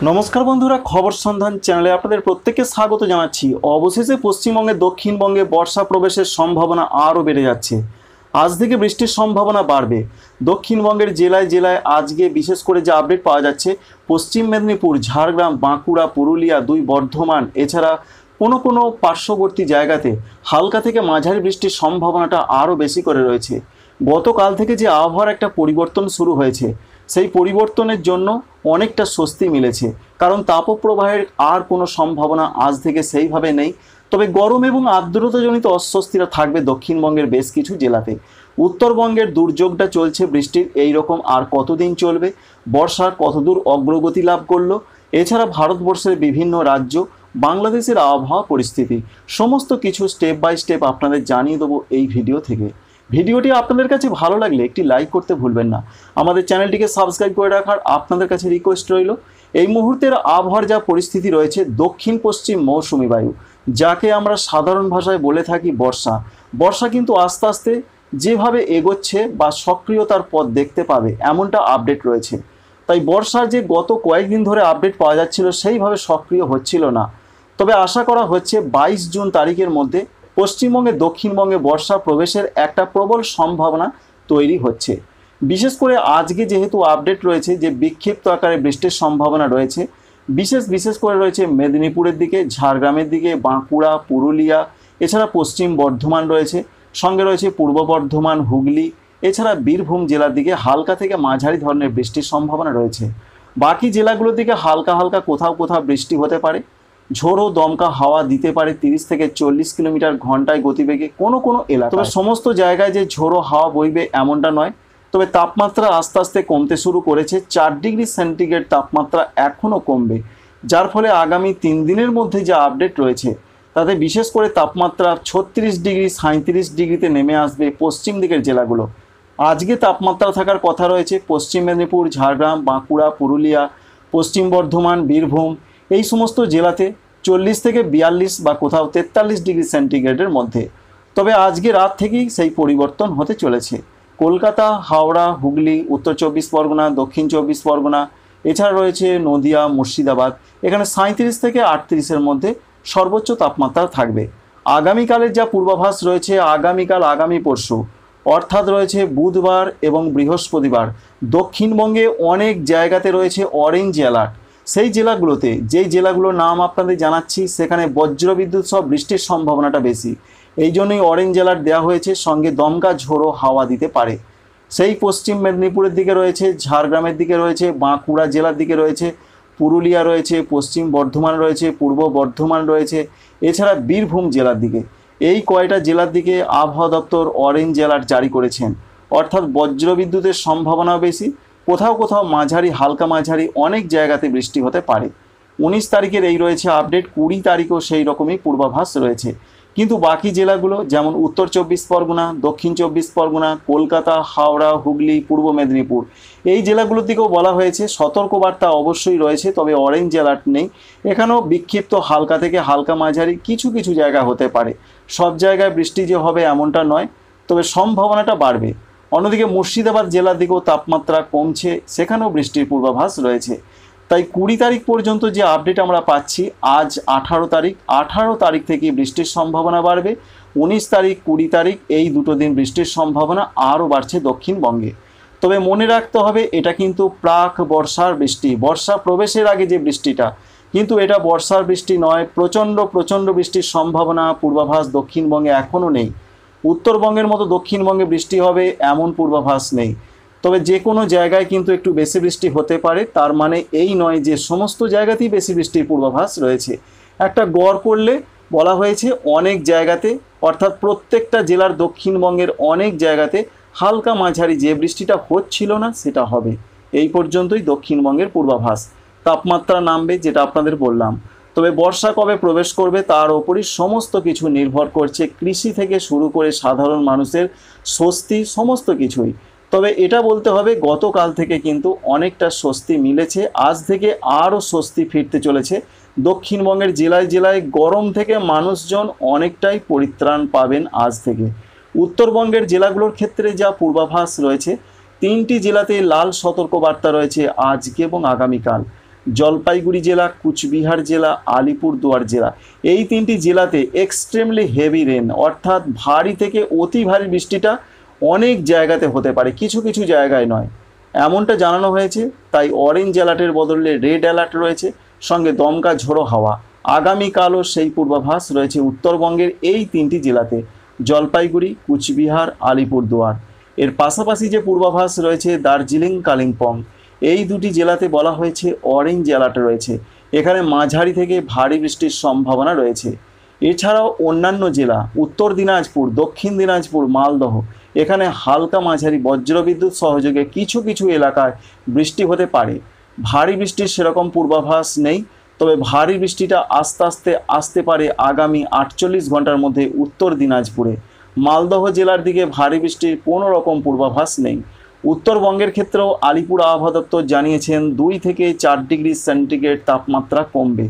নমস্কার বন্ধুরা, খবর সন্ধান চ্যানেলে আপনাদের প্রত্যেককে স্বাগত জানাচ্ছি। অবশেষে পশ্চিমবঙ্গে দক্ষিণবঙ্গে বর্ষা প্রবেশের সম্ভাবনা আরও বেড়ে যাচ্ছে। আজ থেকে বৃষ্টির সম্ভাবনা বাড়বে। দক্ষিণবঙ্গের জেলায় জেলায় আজকে বিশেষ করে যে আপডেট পাওয়া যাচ্ছে, পশ্চিম মেদিনীপুর, ঝাড়গ্রাম, বাঁকুড়া, পুরুলিয়া, বর্ধমান, এছাড়া কোনো পার্শ্ববর্তী জায়গাতে হালকা থেকে মাঝারি বৃষ্টির সম্ভাবনাটা আরও বেশি করে রয়েছে। গতকাল থেকে যে আবহাওয়ার একটা পরিবর্তন শুরু হয়েছে, সেই পরিবর্তনের জন্য অনেকটা স্বস্তি মিলেছে, কারণ তাপপ্রবাহের আর কোনো সম্ভাবনা আজ থেকে সেইভাবে নেই। তবে গরম এবং আর্দ্রতাজনিত অস্বস্তিটা থাকবে দক্ষিণবঙ্গের বেশ কিছু জেলাতে। উত্তরবঙ্গের দুর্যোগটা চলছে বৃষ্টির, এই রকম আর কতদিন চলবে, বর্ষা কতদূর অগ্রগতি লাভ করলো, এছাড়া ভারতবর্ষের বিভিন্ন রাজ্য, বাংলাদেশের আবহাওয়া পরিস্থিতি, সমস্ত কিছু স্টেপ বাই স্টেপ আপনাদের জানিয়ে দেবো এই ভিডিও থেকে। ভিডিওটি আপনাদের কাছে ভালো লাগলে একটি লাইক করতে ভুলবেন না। আমাদের চ্যানেলটিকে সাবস্ক্রাইব করে রাখার আপনাদের কাছে রিকোয়েস্ট রইল। এই মুহূর্তের আবহাওয়ার যা পরিস্থিতি রয়েছে, দক্ষিণ পশ্চিম মৌসুমি বায়ু, যাকে আমরা সাধারণ ভাষায় বলে থাকি বর্ষা, বর্ষা কিন্তু আস্তে আস্তে যেভাবে এগোচ্ছে বা সক্রিয়তার পথ দেখতে পাবে এমনটা আপডেট রয়েছে। তাই বর্ষার যে গত কয়েকদিন ধরে আপডেট পাওয়া যাচ্ছিল সেইভাবে সক্রিয় হচ্ছিল না। তবে আশা করা হচ্ছে 22 জুন তারিখের মধ্যে পশ্চিমবঙ্গে দক্ষিণবঙ্গে বর্ষা প্রবেশের একটা প্রবল সম্ভাবনা তৈরি হচ্ছে। বিশেষ করে আজকে যেহেতু আপডেট রয়েছে যে বিক্ষিপ্ত আকারে বৃষ্টির সম্ভাবনা রয়েছে, বিশেষ করে রয়েছে মেদিনীপুরের দিকে, ঝাড়গ্রামের দিকে, বাঁকুড়া, পুরুলিয়া, এছাড়া পশ্চিম বর্ধমান রয়েছে, সঙ্গে রয়েছে পূর্ব বর্ধমান, হুগলি, এছাড়া বীরভূম জেলার দিকে হালকা থেকে মাঝারি ধরনের বৃষ্টির সম্ভাবনা রয়েছে। বাকি জেলাগুলোর দিকে হালকা হালকা কোথাও কোথাও বৃষ্টি হতে পারে। ঝোড়ো দমকা হাওয়া দিতে পারে 30 থেকে 40 কিলোমিটার ঘন্টায় গতিবেগে কোনো এলাকা। তবে সমস্ত জায়গায় যে ঝোড়ো হাওয়া বইবে এমনটা নয়। তবে তাপমাত্রা আস্তে আস্তে কমতে শুরু করেছে। 4 ডিগ্রি সেন্টিগ্রেড তাপমাত্রা এখনও কমবে, যার ফলে আগামী 3 দিনের মধ্যে যে আপডেট রয়েছে তাতে বিশেষ করে তাপমাত্রা 36 ডিগ্রি 37 ডিগ্রিতে নেমে আসবে পশ্চিম দিকের জেলাগুলো। আজকে তাপমাত্রা থাকার কথা রয়েছে পশ্চিম মেদিনীপুর, ঝাড়গ্রাম, বাঁকুড়া, পুরুলিয়া, পশ্চিম বর্ধমান, বীরভূম, এই সমস্ত জেলাতে 40 থেকে 42 বা কোথাও 43 ডিগ্রি সেন্টিগ্রেডের মধ্যে। তবে আজকে রাত থেকেই সেই পরিবর্তন হতে চলেছে। কলকাতা, হাওড়া, হুগলি, উত্তর 24 পরগনা, দক্ষিণ 24 পরগনা, এছাড়া রয়েছে নদিয়া, মুর্শিদাবাদ, এখানে 37 থেকে 38-এর মধ্যে সর্বোচ্চ তাপমাত্রা থাকবে। আগামীকালের যা পূর্বাভাস রয়েছে, আগামী পরশু অর্থাৎ রয়েছে বুধবার এবং বৃহস্পতিবার, দক্ষিণবঙ্গে অনেক জায়গাতে রয়েছে অরেঞ্জ অ্যালার্ট। সেই জেলাগুলোতে, যেই জেলাগুলোর নাম আপনাদের জানাচ্ছি, সেখানে বজ্রবিদ্যুৎ সহ বৃষ্টির সম্ভাবনাটা বেশি। এই জন্যই অরেঞ্জ অ্যালার্ট দেওয়া হয়েছে, সঙ্গে দমকা ঝোড়ো হাওয়া দিতে পারে। সেই পশ্চিম মেদিনীপুরের দিকে রয়েছে, ঝাড়গ্রামের দিকে রয়েছে, বাঁকুড়া জেলার দিকে রয়েছে, পুরুলিয়া রয়েছে, পশ্চিম বর্ধমান রয়েছে, পূর্ব বর্ধমান রয়েছে, এছাড়া বীরভূম জেলার দিকে। এই কয়টা জেলার দিকে আবহাওয়া দপ্তর অরেঞ্জ অ্যালার্ট জারি করেছেন, অর্থাৎ বজ্রবিদ্যুতের সম্ভাবনাও বেশি। কোথাও কোথাও মাঝারি, হালকা মাঝারি অনেক জায়গাতে বৃষ্টি হতে পারে। 19 তারিখের এই রয়েছে আপডেট, 20 তারিখও সেই রকমই পূর্বাভাস রয়েছে। কিন্তু বাকি জেলাগুলো যেমন উত্তর 24 পরগনা, দক্ষিণ 24 পরগনা, কলকাতা, হাওড়া, হুগলি, পূর্ব মেদিনীপুর, এই জেলাগুলোর দিকেও বলা হয়েছে সতর্কবার্তা অবশ্যই রয়েছে, তবে অরেঞ্জ অ্যালার্ট নেই। এখানেও বিক্ষিপ্ত হালকা থেকে হালকা মাঝারি কিছু কিছু জায়গা হতে পারে। সব জায়গায় বৃষ্টি যে হবে এমনটা নয়, তবে সম্ভাবনাটা বাড়বে। অন্যদিকে মুর্শিদাবাদ জেলার দিকেও তাপমাত্রা কমছে, সেখানেও বৃষ্টির পূর্বাভাস রয়েছে। তাই 20 তারিখ পর্যন্ত যে আপডেট আমরা পাচ্ছি, আজ 18 তারিখ থেকে বৃষ্টির সম্ভাবনা বাড়বে। 19 তারিখ, 20 তারিখ এই দুটো দিন বৃষ্টির সম্ভাবনা আরও বাড়ছে দক্ষিণবঙ্গে। তবে মনে রাখতে হবে, এটা কিন্তু প্রাক বর্ষার বৃষ্টি, বর্ষা প্রবেশের আগে যে বৃষ্টিটা, কিন্তু এটা বর্ষার বৃষ্টি নয়। প্রচণ্ড বৃষ্টির সম্ভাবনা পূর্বাভাস দক্ষিণবঙ্গে এখনও নেই। উত্তরবঙ্গের মতো দক্ষিণবঙ্গে বৃষ্টি হবে এমন পূর্বাভাস নেই। তবে যে কোনো জায়গায় কিন্তু একটু বেশি বৃষ্টি হতে পারে, তার মানে এই নয় যে সমস্ত জায়গাতেই বেশি বৃষ্টির পূর্বাভাস রয়েছে। একটা গড় করলে বলা হয়েছে অনেক জায়গাতে, অর্থাৎ প্রত্যেকটা জেলার দক্ষিণবঙ্গের অনেক জায়গাতে হালকা মাঝারি যে বৃষ্টিটা হচ্ছিল না সেটা হবে। এই পর্যন্তই দক্ষিণবঙ্গের পূর্বাভাস। তাপমাত্রা নামবে, যেটা আপনাদের বললাম। তবে বর্ষা কবে প্রবেশ করবে তার ওপরই সমস্ত কিছু নির্ভর করছে, কৃষি থেকে শুরু করে সাধারণ মানুষের স্বস্তি, সমস্ত কিছুই। তবে এটা বলতে হবে, গতকাল থেকে কিন্তু অনেকটা স্বস্তি মিলেছে। আজ থেকে আরও স্বস্তি ফিরতে চলেছে। দক্ষিণবঙ্গের জেলায় জেলায় গরম থেকে মানুষজন অনেকটাই পরিত্রাণ পাবেন আজ থেকে। উত্তরবঙ্গের জেলাগুলোর ক্ষেত্রে যা পূর্বাভাস রয়েছে, 3টি জেলাতে লাল সতর্কবার্তা রয়েছে আজকে এবং আগামীকাল। জলপাইগুড়ি জেলা, কুচবিহার জেলা, আলিপুরদুয়ার জেলা। এই তিনটি জেলাতে এক্সট্রিমলি হেভি রেন অর্থাৎ ভারী থেকে অতি ভারী বৃষ্টিটা অনেক জায়গাতে হতে পারে, কিছু কিছু জায়গায় নয়, এমনটা জানানো হয়েছে। তাই অরেঞ্জ অ্যালার্টের বদলে রেড অ্যালার্ট রয়েছে, সঙ্গে দমকা ঝোড়ো হাওয়া। আগামীকালও সেই পূর্বাভাস রয়েছে উত্তরবঙ্গের এই তিনটি জেলাতে, জলপাইগুড়ি, কুচবিহার, আলিপুরদুয়ার। এর পাশাপাশি যে পূর্বাভাস রয়েছে দার্জিলিং, কালিম্পং, এই দুটি জেলাতে বলা হয়েছে অরেঞ্জ অ্যালার্ট রয়েছে। এখানে মাঝারি থেকে ভারী বৃষ্টির সম্ভাবনা রয়েছে। এছাড়াও অন্যান্য জেলা উত্তর দিনাজপুর, দক্ষিণ দিনাজপুর, মালদহ, এখানে হালকা মাঝারি বজ্রবিদ্যুৎ সহযোগে কিছু কিছু এলাকায় বৃষ্টি হতে পারে। ভারী বৃষ্টির সেরকম পূর্বাভাস নেই, তবে ভারী বৃষ্টিটা আস্তে আস্তে আসতে পারে আগামী 48 ঘন্টার মধ্যে উত্তর দিনাজপুরে। মালদহ জেলার দিকে ভারী বৃষ্টির কোনো রকম পূর্বাভাস নেই। উত্তরবঙ্গের ক্ষেত্রেও আলিপুর আবহাওয়া দপ্তর জানিয়েছেন 2 থেকে 4 ডিগ্রি সেন্টিগ্রেড তাপমাত্রা কমবে।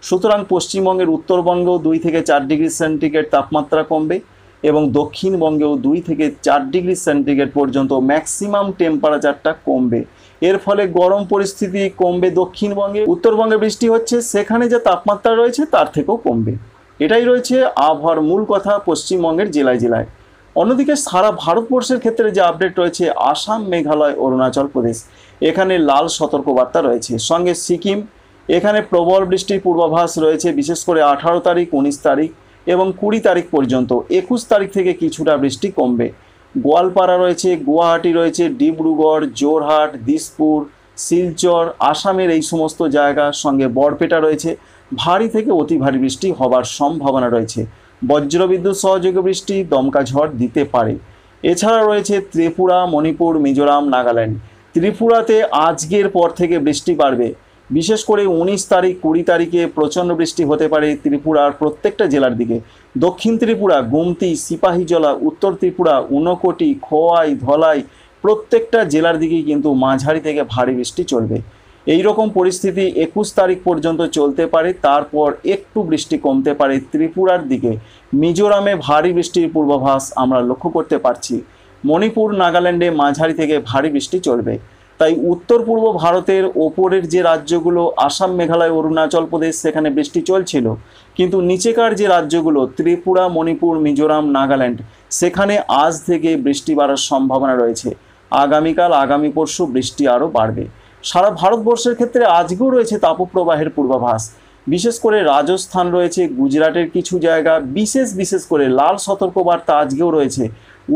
সুতরাং পশ্চিমবঙ্গের উত্তরবঙ্গেও 2 থেকে 4 ডিগ্রি সেন্টিগ্রেড তাপমাত্রা কমবে এবং দক্ষিণবঙ্গেও 2 থেকে 4 ডিগ্রি সেন্টিগ্রেড পর্যন্ত ম্যাক্সিমাম টেম্পারেচারটা কমবে। এর ফলে গরম পরিস্থিতি কমবে দক্ষিণবঙ্গে। উত্তরবঙ্গে বৃষ্টি হচ্ছে, সেখানে যে তাপমাত্রা রয়েছে তার থেকেও কমবে। এটাই রয়েছে আবহাওয়ার মূল কথা পশ্চিমবঙ্গের জেলায় জেলায়। অন্যদিকে সারা ভারতবর্ষের ক্ষেত্রে যে আপডেট রয়েছে, আসাম, মেঘালয়, অরুণাচল প্রদেশ, এখানে লাল সতর্কবার্তা রয়েছে। সঙ্গে সিকিম, এখানে প্রবল বৃষ্টির পূর্বাভাস রয়েছে, বিশেষ করে 18 তারিখ, 19 তারিখ এবং 20 তারিখ পর্যন্ত। 21 তারিখ থেকে কিছুটা বৃষ্টি কমবে। গোয়ালপাড়া রয়েছে, গুয়াহাটি রয়েছে, ডিব্রুগড়, জোরহাট, দিসপুর, শিলচর, আসামের এই সমস্ত জায়গা, সঙ্গে বরপেটা রয়েছে। ভারী থেকে অতি ভারী বৃষ্টি হবার সম্ভাবনা রয়েছে। বজ্রবিদ্যুৎ সহযোগে বৃষ্টি, দমকা ঝড় দিতে পারে। এছাড়া রয়েছে ত্রিপুরা, মণিপুর, মিজোরাম, নাগাল্যান্ড। ত্রিপুরাতে আজকের পর থেকে বৃষ্টি বাড়বে, বিশেষ করে 19 তারিখ, 20 তারিখে প্রচণ্ড বৃষ্টি হতে পারে ত্রিপুরার প্রত্যেকটা জেলার দিকে। দক্ষিণ ত্রিপুরা, গুমতি, সিপাহীজলা, উত্তর ত্রিপুরা, ঊনকোটি, খোয়াই, ধলাই, প্রত্যেকটা জেলার দিকেই কিন্তু মাঝারি থেকে ভারী বৃষ্টি চলবে। এই রকম পরিস্থিতি 21 তারিখ পর্যন্ত চলতে পারে, তারপর একটু বৃষ্টি কমতে পারে ত্রিপুরার দিকে। মিজোরামে ভারী বৃষ্টির পূর্বাভাস আমরা লক্ষ্য করতে পারছি। মণিপুর, নাগাল্যান্ডে মাঝারি থেকে ভারী বৃষ্টি চলবে। তাই উত্তর পূর্ব ভারতের ওপরের যে রাজ্যগুলো আসাম, মেঘালয়, অরুণাচল প্রদেশ, সেখানে বৃষ্টি চলছিল, কিন্তু নিচেকার যে রাজ্যগুলো ত্রিপুরা, মণিপুর, মিজোরাম, নাগাল্যান্ড, সেখানে আজ থেকে বৃষ্টি বাড়ার সম্ভাবনা রয়েছে। আগামীকাল, আগামী পরশু বৃষ্টি আরও বাড়বে। সারা ভারতবর্ষের ক্ষেত্রে আজকেও রয়েছে তাপপ্রবাহের পূর্বাভাস। বিশেষ করে রাজস্থান রয়েছে, গুজরাটের কিছু জায়গা, বিশেষ করে লাল সতর্কবার্তা আজকেও রয়েছে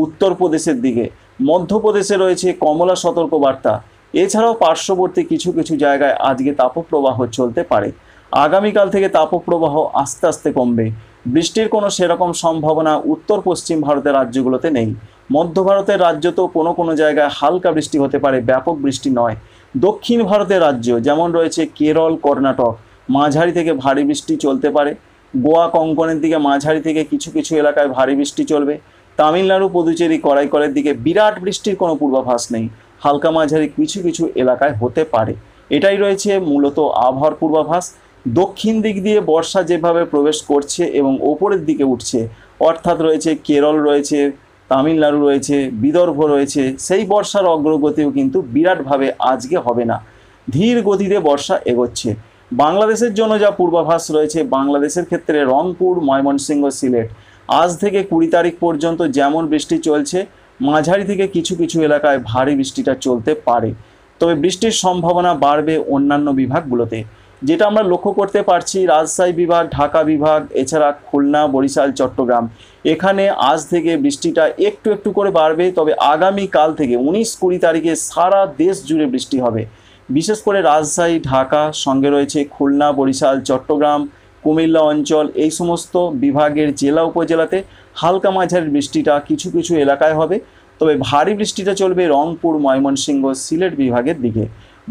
উত্তরপ্রদেশের দিকে। মধ্যপ্রদেশে রয়েছে কমলা সতর্কবার্তা। এছাড়াও পার্শ্ববর্তী কিছু কিছু জায়গায় আজকে তাপপ্রবাহ চলতে পারে। আগামীকাল থেকে তাপপ্রবাহ আস্তে আস্তে কমবে। বৃষ্টির কোনো সেরকম সম্ভাবনা উত্তর পশ্চিম ভারতের রাজ্যগুলোতে নেই। মধ্য ভারতের রাজ্যতেও কোনো কোনো জায়গায় হালকা বৃষ্টি হতে পারে, ব্যাপক বৃষ্টি নয়। দক্ষিণ ভারতের রাজ্য যেমন রয়েছে কেরল, কর্ণাটক, মাঝারি থেকে ভারী বৃষ্টি চলতে পারে। গোয়া, কোঙ্কনের দিকে মাঝারি থেকে কিছু কিছু এলাকায় ভারী বৃষ্টি চলবে। তামিলনাড়ু, পুদুচেরি, করাইকলের দিকে বিরাট বৃষ্টির কোনো পূর্বাভাস নেই, হালকা মাঝারি কিছু কিছু এলাকায় হতে পারে। এটাই রয়েছে মূলত আবহাওয়ার পূর্বাভাস। দক্ষিণ দিক দিয়ে বর্ষা যেভাবে প্রবেশ করছে এবং ওপরের দিকে উঠছে, অর্থাৎ রয়েছে কেরল রয়েছে, তামিলনাড়ু রয়েছে, বিদর্ভ রয়েছে, সেই বর্ষার অগ্রগতিও কিন্তু বিরাটভাবে আজকে হবে না। ধীর গতিতে বর্ষা এগোচ্ছে। বাংলাদেশের জন্য যা পূর্বাভাস রয়েছে, বাংলাদেশের ক্ষেত্রে রংপুর, ময়মনসিংহ, সিলেট আজ থেকে 20 তারিখ পর্যন্ত যেমন বৃষ্টি চলছে, মাঝারি থেকে কিছু কিছু এলাকায় ভারী বৃষ্টিটা চলতে পারে। তবে বৃষ্টির সম্ভাবনা বাড়বে অন্যান্য বিভাগগুলোতে। যেটা আমরা লক্ষ্য করতে পারছি, রাজশাহী বিভাগ, ঢাকা বিভাগ, এছাড়া খুলনা, বরিশাল, চট্টগ্রাম, এখানে আজ থেকে বৃষ্টিটা একটু একটু করে বাড়বে। তবে আগামীকাল থেকে 19-20 তারিখে সারা দেশ জুড়ে বৃষ্টি হবে। বিশেষ করে রাজশাহী, ঢাকা, সঙ্গে রয়েছে খুলনা, বরিশাল, চট্টগ্রাম, কুমিল্লা অঞ্চল, এই সমস্ত বিভাগের জেলা উপজেলাতে হালকা মাঝারি বৃষ্টিটা কিছু কিছু এলাকায় হবে। তবে ভারী বৃষ্টিটা চলবে রংপুর, ময়মনসিংহ, সিলেট বিভাগের দিকে।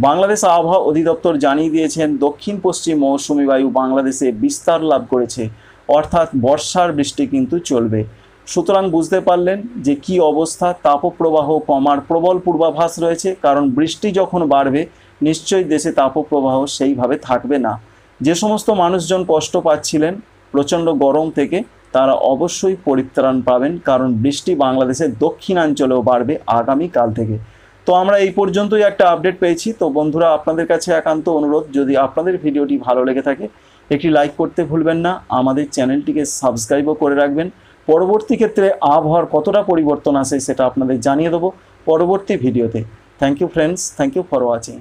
বাংলাদেশ আবহাওয়া অধিদপ্তর জানিয়ে দিয়েছেন দক্ষিণ পশ্চিম মৌসুমি বায়ু বাংলাদেশে বিস্তার লাভ করেছে, অর্থাৎ বর্ষার বৃষ্টি কিন্তু চলবে। সুতরাং বুঝতে পারলেন যে কি অবস্থা। তাপপ্রবাহ কমার প্রবল পূর্বাভাস রয়েছে, কারণ বৃষ্টি যখন বাড়বে নিশ্চয়ই দেশে তাপপ্রবাহ সেইভাবে থাকবে না। যে সমস্ত মানুষজন কষ্ট পাচ্ছিলেন প্রচণ্ড গরম থেকে, তারা অবশ্যই পরিত্রাণ পাবেন, কারণ বৃষ্টি বাংলাদেশের দক্ষিণাঞ্চলেও বাড়বে আগামীকাল থেকে। তো আমরা এই পর্যন্তই একটা আপডেট পেয়েছি। তো বন্ধুরা, আপনাদের কাছে একান্ত অনুরোধ, যদি আপনাদের ভিডিওটি ভালো লেগে থাকে একটি লাইক করতে ভুলবেন না, আমাদের চ্যানেলটিকে সাবস্ক্রাইবও করে রাখবেন। পরবর্তী ক্ষেত্রে আবহাওয়ার কতটা পরিবর্তন আসে সেটা আপনাদের জানিয়ে দেবো পরবর্তী ভিডিওতে। Thank you friends, thank you for watching.